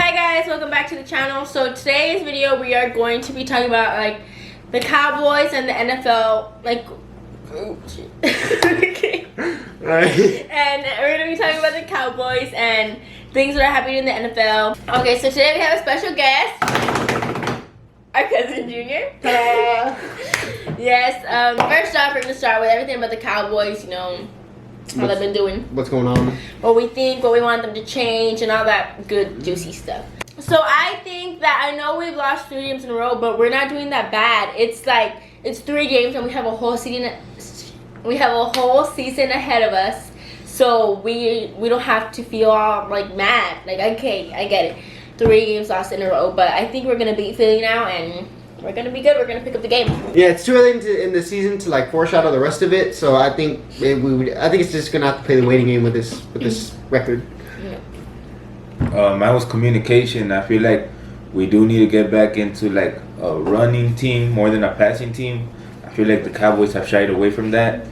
Hi guys, welcome back to the channel. So today's video we are going to be talking about like the Cowboys and the NFL, like okay. Right. And we're gonna be talking about the Cowboys and things that are happening in the NFL. Okay, so today we have a special guest, our cousin Junior. Yes. First off, we're gonna start with everything about the Cowboys. You know, how they've been doing. What's going on? What we think, what we want them to change, and all that good, juicy stuff. So I think that I know we've lost 3 games in a row, but we're not doing that bad. It's like it's 3 games, and we have a whole season. We have a whole season ahead of us, so we don't have to feel all like mad. Like okay, I get it. 3 games lost in a row, but I think we're gonna beat Philly now, and we're gonna be good. We're gonna pick up the game. Yeah, it's too early in the season to like foreshadow the rest of it. So I think I think it's just gonna have to play the waiting game with this record. Mine was communication. I feel like we do need to get back into like a running team more than a passing team. I feel like the Cowboys have shied away from that.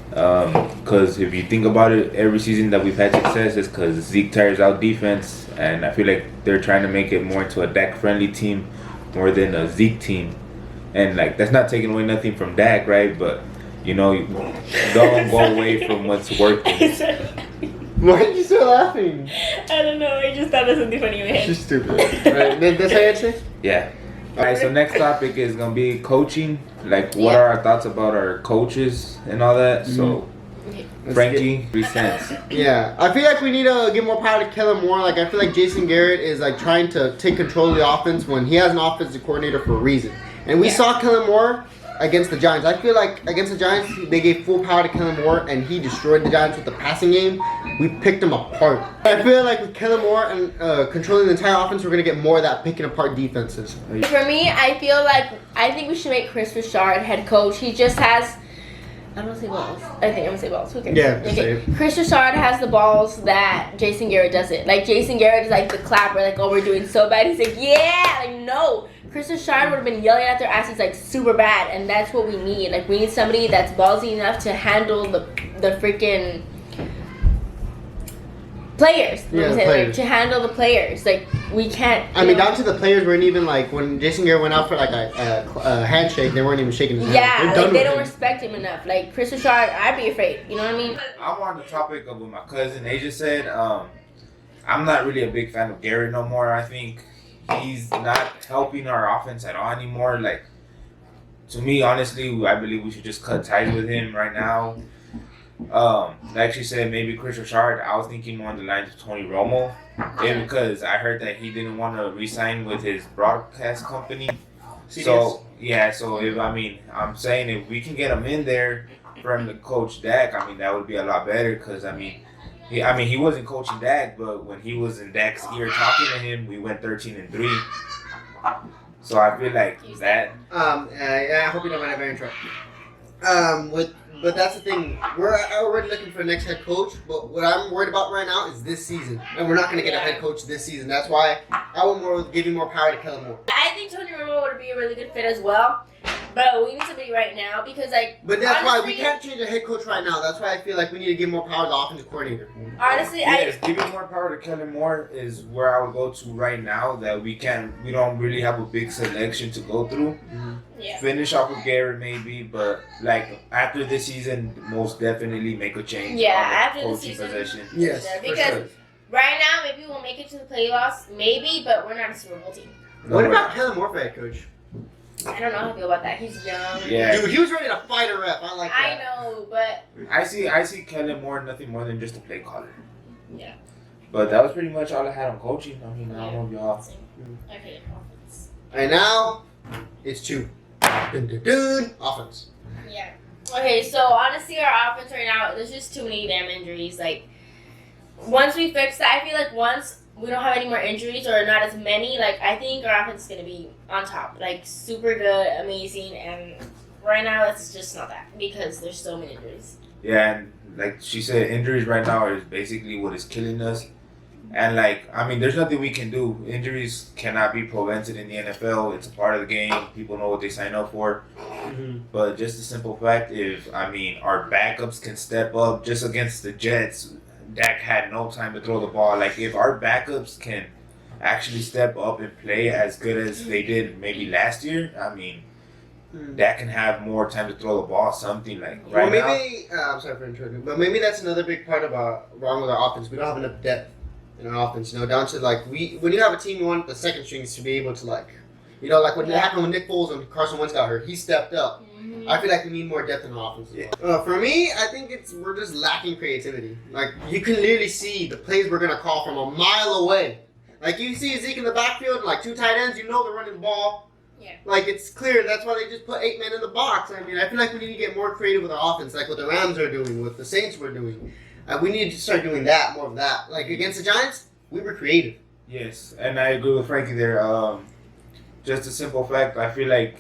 Because if you think about it, every season that we've had success is because Zeke tires out defense, and I feel like they're trying to make it more into a Dak friendly team more than a Zeke team. And like that's not taking away nothing from Dak, right? But you know, don't go away from what's working. Why are you still laughing? I don't know. I just thought it was something funny in my head. She's stupid. Right, that's how you say? Yeah. Alright, so next topic is gonna be coaching. Like, what are our thoughts about our coaches and all that? So, Frankie, 3 cents. Yeah, I feel like we need to give more power to Kellen Moore. Like, I feel like Jason Garrett is like trying to take control of the offense when he has an offensive coordinator for a reason. And we saw Kellen Moore against the Giants. I feel like against the Giants, they gave full power to Kellen Moore, and he destroyed the Giants with the passing game. We picked them apart. I feel like with Kellen Moore and controlling the entire offense, we're going to get more of that picking apart defenses. For me, I feel like I think we should make Chris Richard head coach. He just has, I'm gonna say balls. I think I'm gonna say balls. Okay. Yeah. Okay. Chris Richard has the balls that Jason Garrett doesn't. Like Jason Garrett is like the clapper, like oh we're doing so bad. He's like yeah, like no. Chris Richard would have been yelling at their asses like super bad, and that's what we need. Like we need somebody that's ballsy enough to handle the freaking players. Yeah, players. Like, to handle the players. Like we can't. I mean, down to the players weren't even like when Jason Garrett went out for like a handshake, they weren't even shaking his hand. Yeah, like they don't respect him enough. Like Chris Richard, I'd be afraid. You know what I mean? I'm on the topic of what my cousin Asia said. I'm not really a big fan of Garrett no more. I think he's not helping our offense at all anymore. Like, to me, honestly, I believe we should just cut ties with him right now. Like she said, maybe Chris Richard. I was thinking more on the lines of Tony Romo. Yeah, because I heard that he didn't want to re-sign with his broadcast company. So, yeah, so I'm saying if we can get him in there for him to coach Dak, I mean, that would be a lot better because, he wasn't coaching Dak, but when he was in Dak's ear talking to him, we went 13-3. So I feel like that. I hope you don't mind if I interrupt. But that's the thing. We're already looking for the next head coach. But what I'm worried about right now is this season, and we're not going to get a head coach this season. That's why I want giving more power to Kellen Moore. I think Tony Romo would be a really good fit as well. But we need somebody right now because, like. But that's why we can't change the head coach right now. That's why I feel like we need to give more power to the offensive coordinator. Honestly, giving more power to Kellen Moore is where I would go to right now. That we don't really have a big selection to go through. Mm-hmm. Yeah. Finish off with Garrett maybe, but like after this season, most definitely make a change. Yeah, on the after the coaching season. position. Yes, because right now maybe we'll make it to the playoffs, maybe, but we're not a Super Bowl team. What about Kellen Moore for head coach? I don't know how I feel about that. He's young. Yeah. Dude, he was ready to fight a rep. I like that. I know, but I see Kellen Moore nothing more than just a play caller. yeah. But that was pretty much all I had on coaching. I mean, I don't know if y'all. Okay, offense. And now it's 2. Offense. Yeah. Okay, so honestly, our offense right now, there's just too many damn injuries. Like, once we fix that, I feel like once we don't have any more injuries or not as many, like, I think our offense is going to be on top. Like, super good, amazing, and right now it's just not that because there's so many injuries. Yeah, and like she said, injuries right now is basically what is killing us. And there's nothing we can do. Injuries cannot be prevented in the NFL. It's a part of the game. People know what they sign up for. Mm-hmm. But just the simple fact, our backups can step up just against the Jets, Dak had no time to throw the ball. Like, if our backups can actually step up and play as good as they did maybe last year, I mean, Dak can have more time to throw the ball, something like right well, maybe, I'm sorry for interrupting, but maybe that's another big part wrong with our offense. We don't have enough depth in our offense, down to like, when you have a team, you want the second strings to be able to like, like what happened when Nick Foles and Carson Wentz got hurt. He stepped up. Mm-hmm. I feel like we need more depth in our offense. For me, I think we're just lacking creativity. Like, you can literally see the plays we're going to call from a mile away. Like, you see Zeke in the backfield and like 2 tight ends, they're running the ball. Yeah. Like, it's clear. That's why they just put 8 men in the box. I mean, I feel like we need to get more creative with our offense, like what the Rams are doing, what the Saints were doing. We need to start doing that, more of that. Like, against the Giants, we were creative. Yes, and I agree with Frankie there. Just a simple fact, I feel like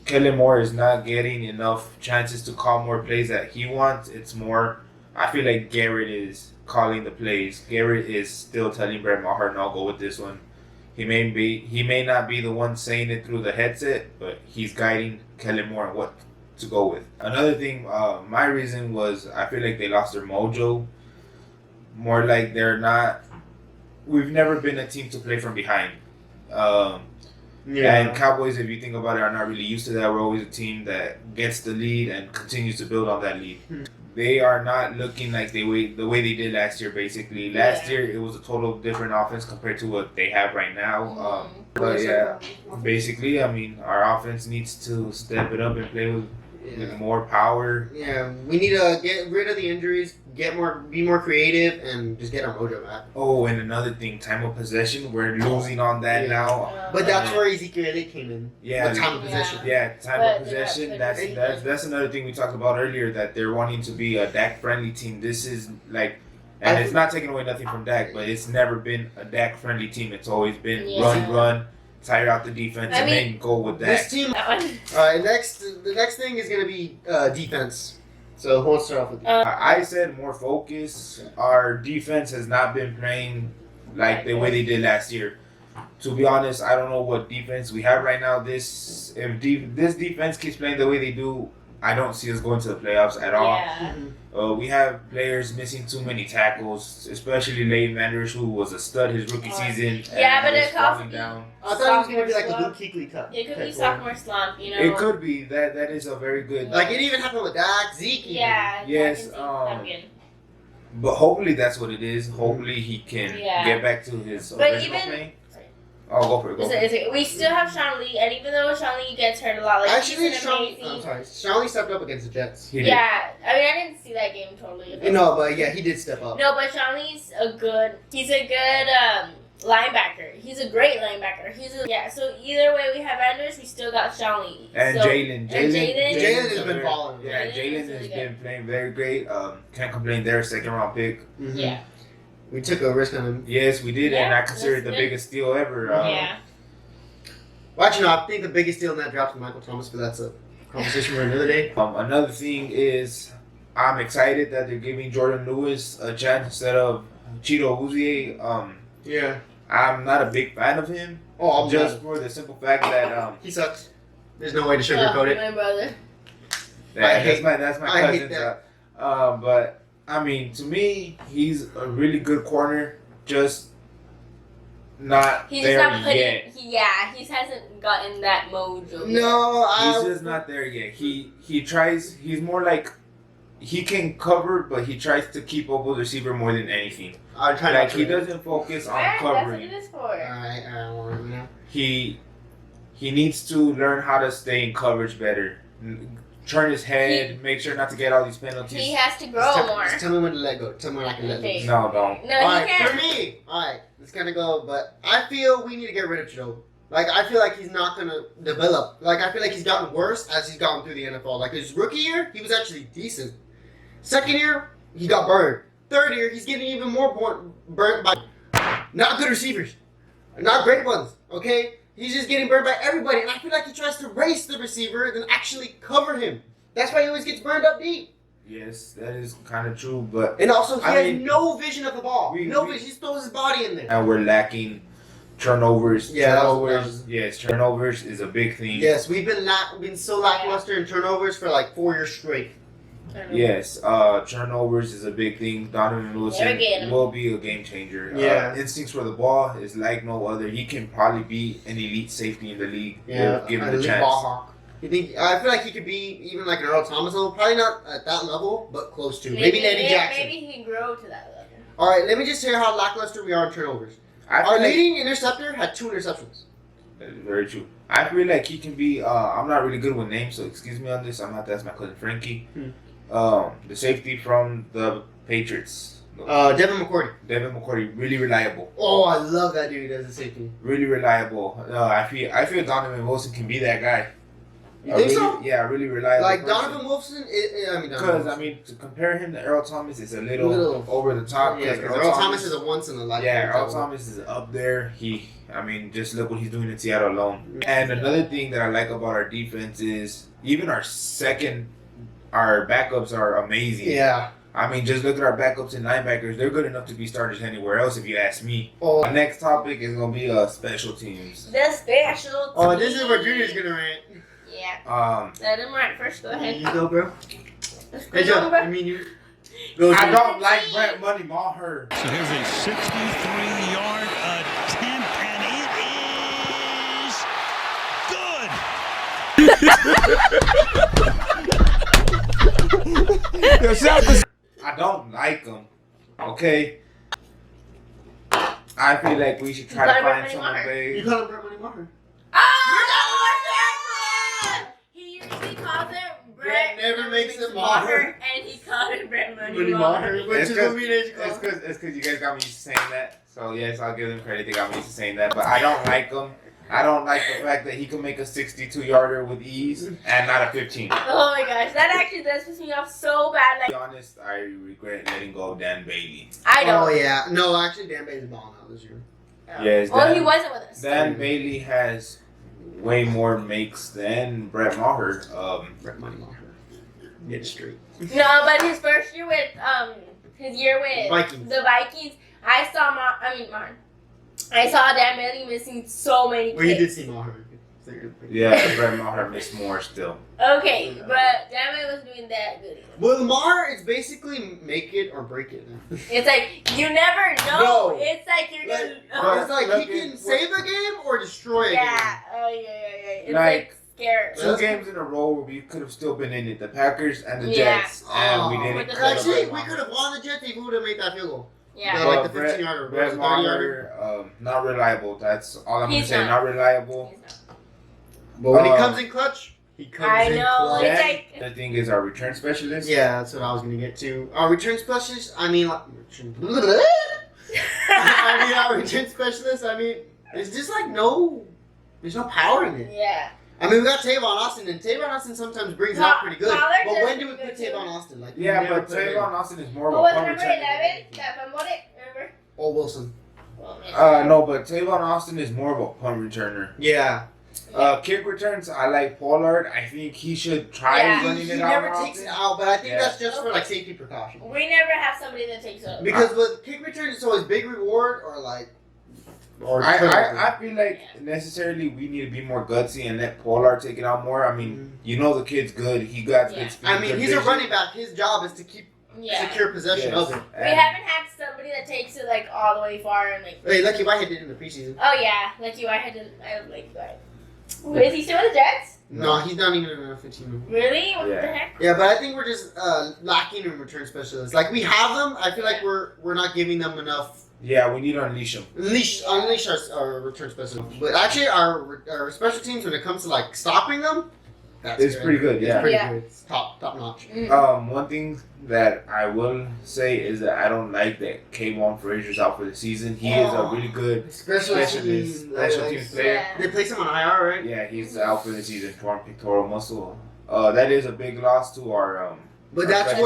Kellen Moore is not getting enough chances to call more plays that he wants. It's more, I feel like Garrett is calling the plays. Garrett is still telling Brett Maher, no, go with this one. He may not be the one saying it through the headset, but he's guiding Kellen Moore on what to go with. Another thing, my reason was I feel like they lost their mojo. More like we've never been a team to play from behind. And Cowboys, if you think about it, are not really used to that. We're always a team that gets the lead and continues to build on that lead. They are not looking like the way they did last year, basically. Last year, it was a total different offense compared to what they have right now. But yeah, basically, I mean, our offense needs to step it up and play with more power. Yeah, we need to get rid of the injuries, be more creative, and just get our mojo back. Oh, and another thing, time of possession. We're losing on that now. But that's where Ezekiel Elliott came in. Yeah, with time of possession. Yeah, time of possession. That's another thing we talked about earlier, that they're wanting to be a Dak friendly team. This is like, and it's not taking away nothing from Dak, but it's never been a Dak friendly team. It's always been run, tire out the defense, and then go with that. This team. The next thing is gonna be defense. So who wants to start off with? I said more focus. Our defense has not been playing like the way they did last year. To be honest, I don't know what defense we have right now. This defense keeps playing the way they do, I don't see us going to the playoffs at all. Yeah. We have players missing too many tackles, especially Leighton Vanders, who was a stud his rookie season. Yeah, but it's it could falling down. I thought it was gonna be like a Luke Kuechly type. It could be sophomore slump, It could be. That is a very good. Like it even happened with Dak, Zeke. Yeah. Yes. But hopefully that's what it is. Hopefully he can get back to his original play. Oh, go for it. We still have Sean Lee, and even though Sean Lee gets hurt a lot, like actually, he's amazing. Sean Lee stepped up against the Jets. Yeah, I mean, I didn't see that game totally. No, but yeah, he did step up. No, but Sean Lee's a good linebacker. He's a great linebacker. So either way, we have Anders. We still got Sean Lee. And Jalen. Jalen has been balling. Yeah, Jalen has been playing very great. Can't complain there. 2nd round pick. Mm-hmm. Yeah. We took a risk on him. Yes, we did, and I consider it the biggest steal ever. Yeah. Well, actually, no, I think the biggest deal in that draft was Michael Thomas, but that's a conversation for another day. Another thing is, I'm excited that they're giving Jordan Lewis a chance instead of Cheeto Uzie. Yeah. I'm not a big fan of him. Oh, just for the simple fact that he sucks. There's no way to sugarcoat it. My brother. That's my cousin. But I mean, to me, he's a really good corner. Just not yet. He hasn't gotten that mojo. No, he's just not there yet. He tries. He's more like he can cover, but he tries to keep up with the receiver more than anything. He doesn't focus on covering. That's what it is for. He needs to learn how to stay in coverage better. Turn his head, make sure not to get all these penalties. He has to grow more. Just tell me when to let go. Tell me when I can let go. No, don't. No, he can't. For me, alright, let's kind of go, but I feel we need to get rid of Joe. Like, I feel like he's not going to develop. Like, I feel like he's gotten worse as he's gotten through the NFL. Like, his rookie year, he was actually decent. 2nd year, he got burned. 3rd year, he's getting even more burnt by not good receivers. Not great ones, okay? He's just getting burned by everybody, and I feel like he tries to race the receiver than actually cover him. That's why he always gets burned up deep. Yes, that is kind of true, but... And also, he has no vision of the ball. No vision. He just throws his body in there. And we're lacking turnovers. Yeah, turnovers is a big thing. Yes, we've been so lackluster in turnovers for like 4 years straight. Yes, turnovers is a big thing. Donovan Wilson will be a game changer. Yeah. Instincts for the ball is like no other. He can probably be an elite safety in the league. Yeah, if given an the elite chance. ball hawk. You think? I feel like he could be even like an Earl Thomas level. Probably not at that level, but close to. Maybe Eddie Jackson. Maybe he can grow to that level. All right, let me just hear how lackluster we are in turnovers. Our leading interceptor had 2 interceptions. Very true. I feel like he can be. I'm not really good with names, so excuse me on this. I'm gonna have to ask my cousin Frankie. The safety from the Patriots. Devin McCourty. Devin McCourty, really reliable. Oh, I love that dude as a safety. Really reliable. I feel Donovan Wilson can be that guy. You think really, so? Yeah, really reliable. Like person. Donovan Wilson, To compare him to Earl Thomas is a little over the top. Yeah, because Earl Thomas is a once in a lifetime. Yeah, Earl Thomas is up there. Just look what he's doing in Seattle alone. And another thing that I like about our defense is even our backups are amazing. Yeah. I mean, just look at our backups and linebackers. They're good enough to be starters anywhere else, if you ask me. Oh. Our next topic is going to be special teams. The special teams. Oh, this is where Junior's going to rant. Yeah. Let him rant first. Go ahead. You go, bro. Hey, Joe. I mean, you. I don't like Brett Money Maher. So here's a 63-yard attempt, and it is good. I don't like him. Okay? I feel like we should try to find someone big. You call him Brett Money Maher. He usually calls it Brett never makes it Maher. And he called it Brett Money Maher. Maher. Which is what we need to call him. It's because you guys got me used to saying that. So, yes, I'll give them credit. They got me used to saying that. But I don't like him. I don't like the fact that he can make a 62-yarder with ease and not a 15. Oh my gosh, that actually does piss me off so bad. To be honest, I regret letting go of Dan Bailey. I don't. Oh, yeah. No, actually, Dan Bailey's balling out this year. Yes, he wasn't with us. Dan Bailey has way more makes than Brett Maher. Brett Money Maher. Get it straight. No, but his first year with Vikings. the Vikings, I saw Dan Bailey missing so many kicks. Well, you did see Maher. Yeah, Brett Maher missed more still. Okay, but Dan Bailey wasn't doing that good. Well, Maher is basically make it or break it. It's like, you never know. No. It's like you're going It's like he can save a game or destroy a game. Yeah. Oh, yeah. It's like scary. 2 games in a row where we could have still been in it. The Packers and the Yeah. Jets. And we didn't. Actually, we could have won the Jets if we would have made that field goal. Yeah. Like the 15-yarder. Brett Maher, not reliable. That's all I'm going to say. Not reliable. But when he comes in clutch, he comes in clutch. It's like, the thing is our return specialist. Yeah, that's what I was going to get to. Our return specialist, our return specialist, it's just like there's no power in it. yeah. I mean, we got Tavon Austin, and Tavon Austin sometimes brings it out pretty good. But when do we put Tavon Austin? Like, Yeah, but Tavon Austin is more of Who a was punt number returner. 11? That fumbled it, remember? Oh, Wilson. No, but Tavon Austin is more of a punt returner. Yeah. Kick returns, I like Pollard. I think he should try running He it out. never takes it out, but I think that's just for like safety precaution. We never have somebody that takes it. Because with kick returns, it's always big reward or like. I feel like necessarily we need to be more gutsy and let Pollard take it out more. I mean, you know the kid's good. He got good speed. I mean, he's a running back. His job is to keep secure possession of it. We haven't had somebody that takes it like all the way far and like. Hey, Lucky Whitehead did it in the preseason. Oh yeah, Lucky Whitehead did. I like that. Is he still with the Jets? No, he's not even in the 15. Really? What the heck? Yeah, but I think we're just lacking in return specialists. Like we have them, I feel like we're not giving them enough. Yeah, we need to unleash them. Unleash our return specialists. But actually, our special teams when it comes to like stopping them, it's pretty good. Yeah, it's pretty good. It's top notch. One thing that I will say is that I don't like that Kayvon Frazier's out for the season. He is a really good special teams player. Yeah. They place him on IR, right? Yeah, he's out for the season, torn pectoral muscle. That is a big loss to our. But that's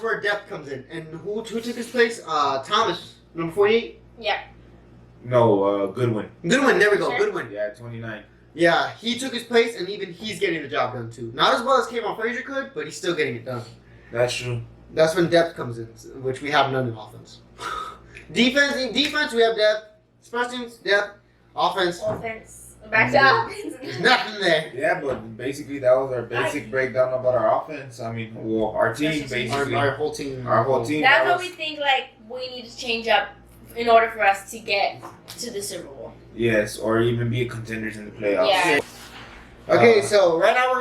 where depth comes in. And who took his place? Thomas, number 48. Yeah. No, Goodwin. Goodwin, there we go. Sure. Goodwin. Yeah, 29. Yeah, he took his place, and even he's getting the job done too. Not as well as Kayvon Frazier could, but he's still getting it done. That's true. That's when depth comes in, which we have none in offense. In defense, we have depth. Special teams, depth. Offense. Back to offense. There's nothing there. Yeah, but basically that was our basic breakdown about our offense. I mean, well, our team basically, Our whole team. our whole team. That's that what we think. Like we need to change up in order for us to get to the Super Bowl. Yes, or even be contenders in the playoffs. Yeah. Okay, so right now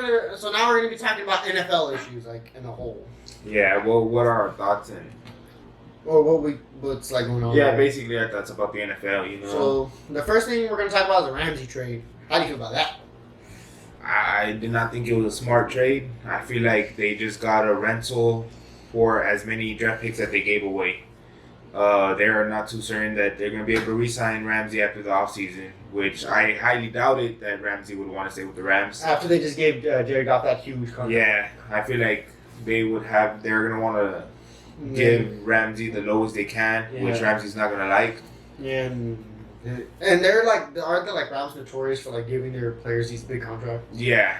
now we're gonna be talking about NFL issues, like in a whole, Yeah. Well, what are our thoughts and? or what's like going on. Yeah, there. basically our thoughts about the NFL. You know. So the first thing we're gonna talk about is the Ramsey trade. How do you feel about that? I did not think it was a smart trade. I feel like they just got a rental for as many draft picks that they gave away. They are not too certain that they're going to be able to re-sign Ramsey after the offseason, which I highly doubted that Ramsey would want to stay with the Rams. After they just gave Jared Goff that huge contract. Yeah, I feel like they're going to want to give Ramsey the lowest they can, which Yeah. Ramsey's not going to like. And they're like, aren't they like Rams notorious for like giving their players these big contracts? Yeah.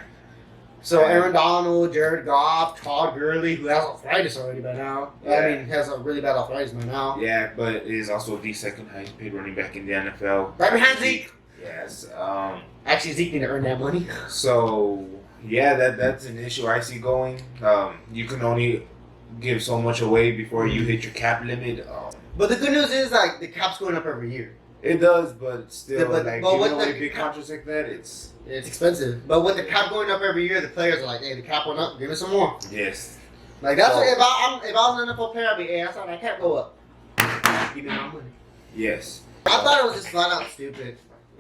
So Aaron Donald, Jared Goff, Todd Gurley, who has arthritis already by now. Yeah. I mean, has a really bad arthritis by now. Yeah, but is also the second highest paid running back in the NFL. Right behind Zeke. Yes. Actually, Zeke need to earn that money. So yeah, that's an issue I see going. You can only give so much away before you hit your cap limit. But the good news is like the cap's going up every year. It does, but still, Yeah, but giving with away the big cap- contracts like that, it's It's expensive. But with the cap going up every year, the players are like, hey, the cap went up, give me some more. yes. Like that's So- what, if I was an NFL player, I'd be, hey, I thought that cap go up. Give me my money. Yes. I thought it was just flat out stupid.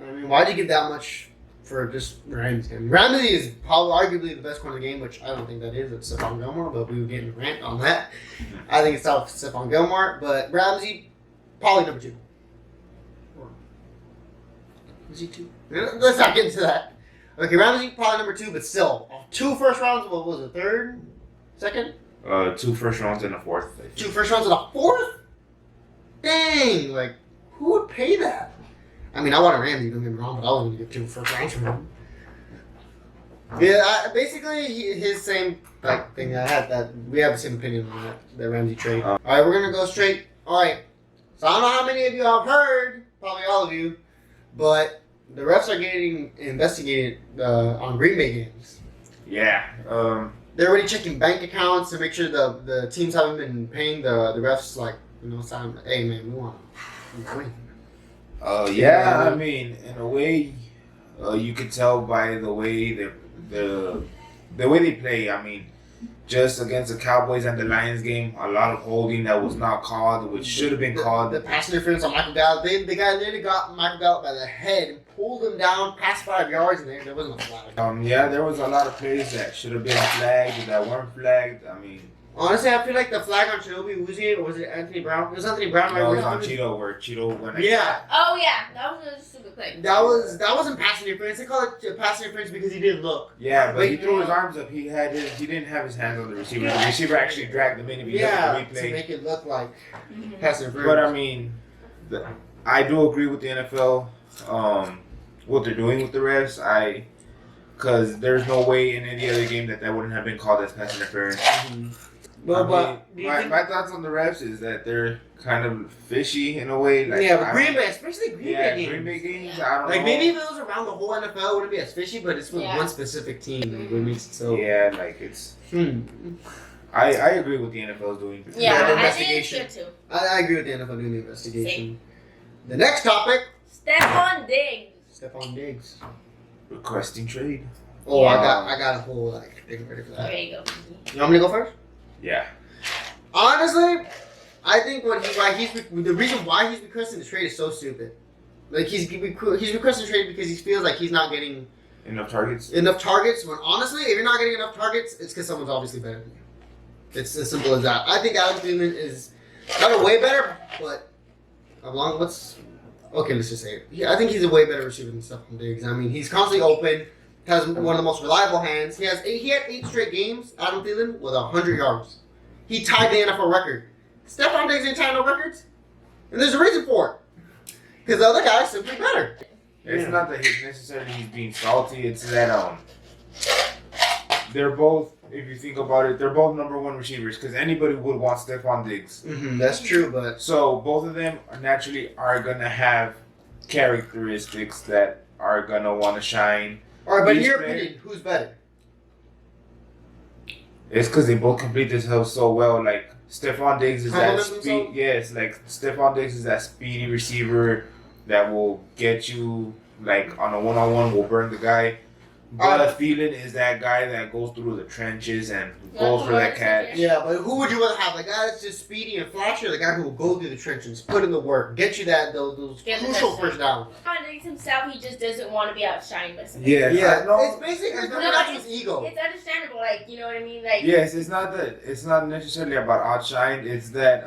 I mean, why'd you get that much for just Ramsey? I mean, Ramsey is probably arguably the best corner in the game, which I don't think that is. It's Stephon Gilmore, but we were getting a rant on that. I think it's Stephon Gilmore, but Ramsey, probably number 2. Is he 2? Let's not get into that. Okay, Ramsey probably number 2, but still, 2 first rounds. What was it? 3rd, 2nd? 2 first rounds and a 4th. 2 first rounds and a 4th? Dang! Like, who would pay that? I mean, I wanted Ramsey, don't get me wrong, but I wasn't going to get 2 first rounds from him. Yeah, basically his same like thing. I had that. We have the same opinion on that Ramsey trade. All right, we're gonna go straight. All right. So I don't know how many of you have heard, probably all of you, but the refs are getting investigated on Green Bay games. Yeah. They're already checking bank accounts to make sure the teams haven't been paying the refs like saying, hey man, we want to win. Yeah. I mean, in a way, you could tell by the way the way they play. I mean, just against the Cowboys and the Lions game, a lot of holding that was not called, which should have been called. The pass interference on Michael Gallup. The guy literally got Michael Gallup by the head and pulled him down past 5 yards, and there wasn't a flag. Yeah, there was a lot of plays that should have been flagged that weren't flagged. I mean, honestly, I feel like the flag on Shinobi Uzi, or was it Anthony Brown? It was Anthony Brown. no, it was right? on Cheeto where Cheeto went. Yeah, Oh yeah, that was a stupid play. that wasn't pass interference. They call it pass interference because he didn't look. Yeah, but he Wait, threw his arms up. He didn't have his hands on the receiver. The receiver actually dragged him in. If you look Yeah, at the to replay. make it look like Mhm. pass interference. But I mean, I do agree with the NFL. What they're doing with the refs, because there's no way in any other game that wouldn't have been called as pass interference. But do you my, think- my thoughts on the refs is that they're kind of fishy in a way. Like, yeah, I but don't- Green Bay, especially Green yeah, Bay games. Green Bay games. I don't Like know. maybe if it was around the whole NFL, it wouldn't be as fishy. But it's with Yeah. one specific team. Like, it makes it so. Yeah, like it's. I agree with the NFL's doing. Yeah, the I think it's investigation. good too. I agree with the NFL doing the investigation. The next topic, Stephon Diggs. Stephon Diggs. Requesting trade. Oh, Yeah. I got a whole like thing ready for that. There you go. You want me to go first? Yeah. Honestly, I think the reason why he's requesting the trade is so stupid. Like he's requesting the trade because he feels like he's not getting Enough targets. enough targets. When honestly, if you're not getting enough targets, it's because someone's obviously better than you. It's as simple as that. I think Adam Thielen is not a way better, but let's just say it. I think he's a way better receiver than Stephon Diggs. I mean, he's constantly open, has one of the most reliable hands. He had 8 straight games, Adam Thielen, with 100 yards. He tied the NFL record. Stephon Diggs ain't tying no records, and there's a reason for it. Because the other guy's simply better. It's not that he's being salty. It's that they're both. If you think about it, they're both number 1 receivers because anybody would want Stephon Diggs. That's true, but So both of them are gonna have characteristics that are gonna want to shine. All right, but in Each your player- opinion, who's better? It's because they both complete themselves so well. Like Stephon Diggs is that Compliment speed. themselves? Yes, like Stephon Diggs is that speedy receiver that will get you like on a one-on-one, will burn the guy. But Thielen is that guy that goes through the trenches and goes for that catch. Yeah, but who would you rather have? The guy that's just speedy and flashy, or the guy who will go through the trenches, put in the work, get you those Get the crucial touchdown. first down? Stephon Diggs himself, he just doesn't want to be outshined by somebody. Yeah, Yeah, no, it's basically it's coming not- out to his ego. It's understandable, like, you know what I mean? Like, yes, it's not that. It's not necessarily about outshine. It's that.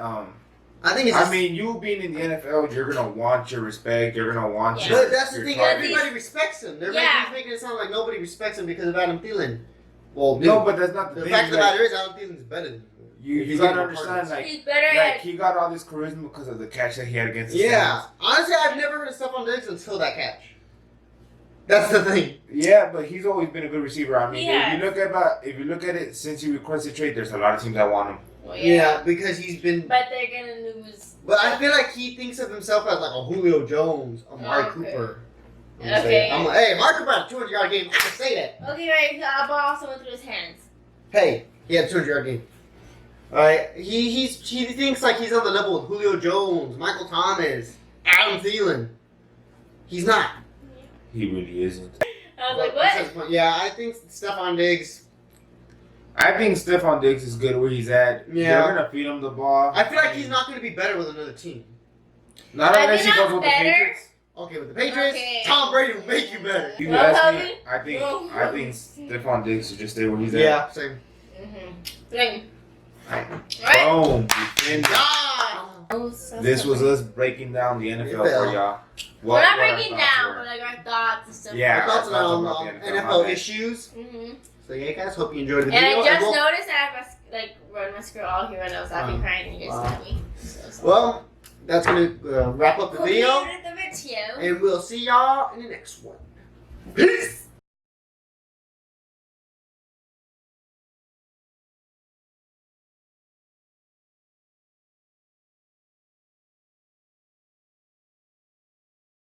I think it's. I Just, mean, you being in the NFL, you're gonna want your respect. You're gonna want Yeah. your. but that's the your thing. target. Everybody respects him. Yeah. He's making it sound like nobody respects him because of Adam Thielen. Well, No, dude, but that's not the the thing. fact of the like, matter is, Adam Thielen's better than him. you He's gotta getting more understand, targets. like he's better like at. he got all this charisma because of the catch that he had against the Yeah, Saints. honestly, I've never heard of Stephon Diggs until that catch. That's the thing. Yeah, but he's always been a good receiver. I mean, Yeah. if you look at it since he requested trade, there's a lot of teams that want him. Well, Yeah, because he's been. But they're gonna lose. But I feel like he thinks of himself as like a Julio Jones, a Amari Okay. Cooper. Okay. I'm like, hey, Amari Cooper had a 200-yard game. I can say that. Okay, right, ball someone through his hands. Hey, he had a 200-yard game. All right, he thinks like he's on the level with Julio Jones, Michael Thomas, Adam Thielen. He's not. He really isn't. I was like, But what? yeah, I think Stephon Diggs. I think Stephon Diggs is good where he's at. Yeah. They're gonna feed him the ball. I feel like he's not going to be better with another team. Not I unless he think goes I'm with better. the Patriots. Okay, with the Patriots, Okay. Tom Brady will make you better. If you Well, ask me, Hogan? I think Stephon Diggs should just stay where he's at. Yeah, same. Like, alright. Boom. Defend. Ah! This was us breaking down the NFL for y'all. We're not what our breaking thoughts down, were. but like our thoughts and stuff. Yeah. Our thoughts our thoughts on about the NFL, NFL my bad. issues. Mm-hmm. So yeah, guys, hope you enjoyed the And video. I just we'll- noticed that I was like running my scroll all here and I was laughing, crying, and you guys Wow. got me. So sorry. Well, that's going to wrap up the video. Completed the video. And we'll see y'all in the next one. Peace!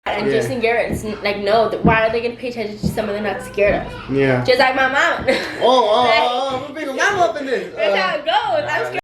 And Yeah. Jason Garrett's like, no, why are they gonna pay attention to something they're not scared of? Yeah. Just like my mom. Oh, we're bringing mama up in this. That's how it goes. I'm scared.